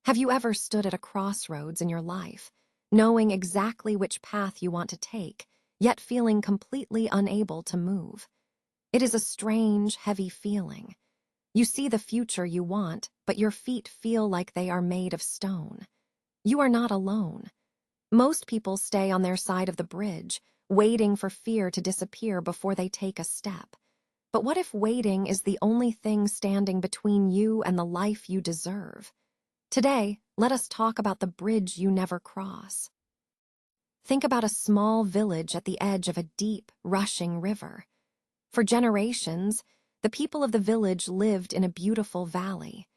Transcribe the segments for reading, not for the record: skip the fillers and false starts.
Have you ever stood at a crossroads in your life, knowing exactly which path you want to take, yet feeling completely unable to move? It is a strange, heavy feeling. You see the future you want, but your feet feel like they are made of stone. You are not alone. Most people stay on their side of the bridge, waiting for fear to disappear before they take a step. But what if waiting is the only thing standing between you and the life you deserve? Today, let us talk about the bridge you never cross. Think about a small village at the edge of a deep, rushing river. For generations, the people of the village lived in a beautiful valley.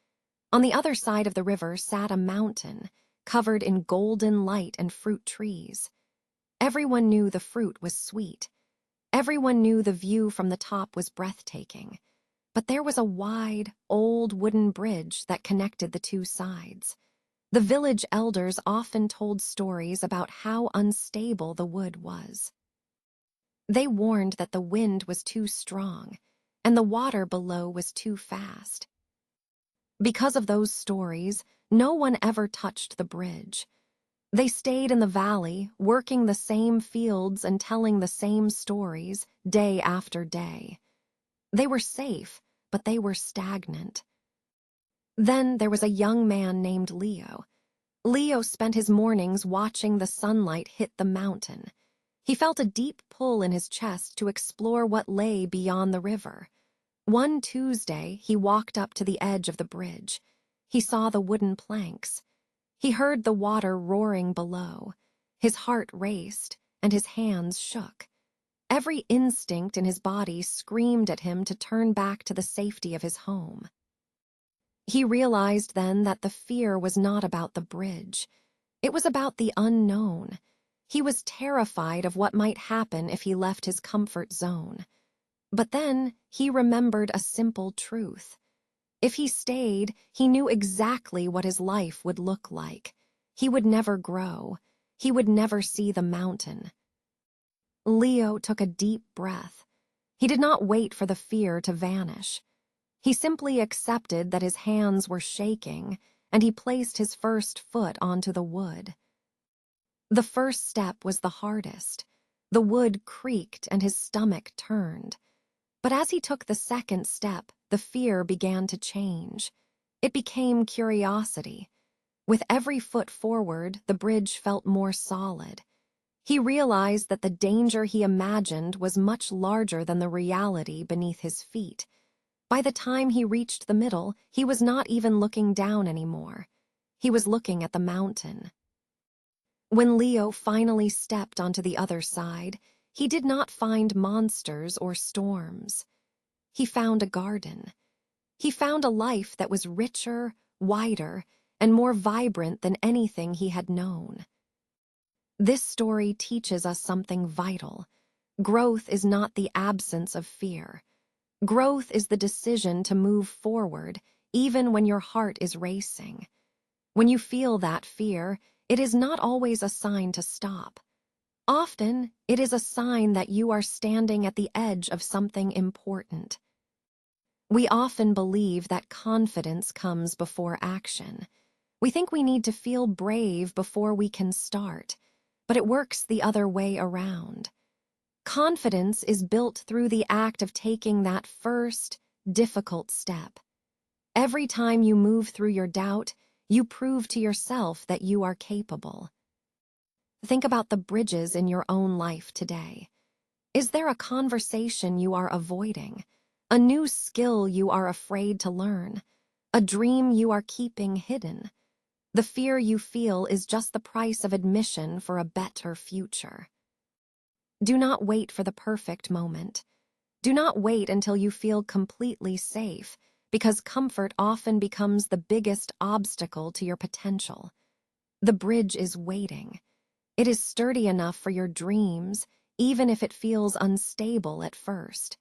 On the other side of the river sat a mountain, covered in golden light and fruit trees. Everyone knew the fruit was sweet. Everyone knew the view from the top was breathtaking. But there was a wide, old wooden bridge that connected the two sides. The village elders often told stories about how unstable the wood was. They warned that the wind was too strong, and the water below was too fast. Because of those stories, no one ever touched the bridge. They stayed in the valley, working the same fields and telling the same stories day after day. They were safe, but they were stagnant. Then there was a young man named Leo. Leo spent his mornings watching the sunlight hit the mountain. He felt a deep pull in his chest to explore what lay beyond the river. One Tuesday, he walked up to the edge of the bridge. He saw the wooden planks. He heard the water roaring below. His heart raced, and his hands shook. Every instinct in his body screamed at him to turn back to the safety of his home. He realized then that the fear was not about the bridge. It was about the unknown. He was terrified of what might happen if he left his comfort zone. But then he remembered a simple truth. If he stayed, he knew exactly what his life would look like. He would never grow. He would never see the mountain. Leo took a deep breath. He did not wait for the fear to vanish. He simply accepted that his hands were shaking, and he placed his first foot onto the wood. The first step was the hardest. The wood creaked and his stomach turned. But as he took the second step, the fear began to change. It became curiosity. With every foot forward, the bridge felt more solid. He realized that the danger he imagined was much larger than the reality beneath his feet. By the time he reached the middle, he was not even looking down anymore. He was looking at the mountain. When Leo finally stepped onto the other side, he did not find monsters or storms. He found a garden. He found a life that was richer, wider, and more vibrant than anything he had known. This story teaches us something vital. Growth is not the absence of fear. Growth is the decision to move forward, even when your heart is racing. When you feel that fear, it is not always a sign to stop. Often, it is a sign that you are standing at the edge of something important. We often believe that confidence comes before action. We think we need to feel brave before we can start, but it works the other way around. Confidence is built through the act of taking that first, difficult step. Every time you move through your doubt, you prove to yourself that you are capable. Think about the bridges in your own life today. Is there a conversation you are avoiding? A new skill you are afraid to learn? A dream you are keeping hidden? The fear you feel is just the price of admission for a better future. Do not wait for the perfect moment. Do not wait until you feel completely safe, because comfort often becomes the biggest obstacle to your potential. The bridge is waiting. It is sturdy enough for your dreams, even if it feels unstable at first.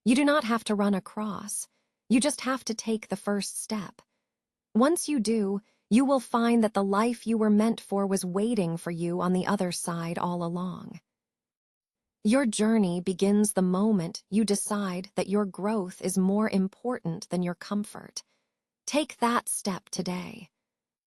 You do not have to run across. You just have to take the first step. Once you do, you will find that the life you were meant for was waiting for you on the other side all along. Your journey begins the moment you decide that your growth is more important than your comfort. Take that step today.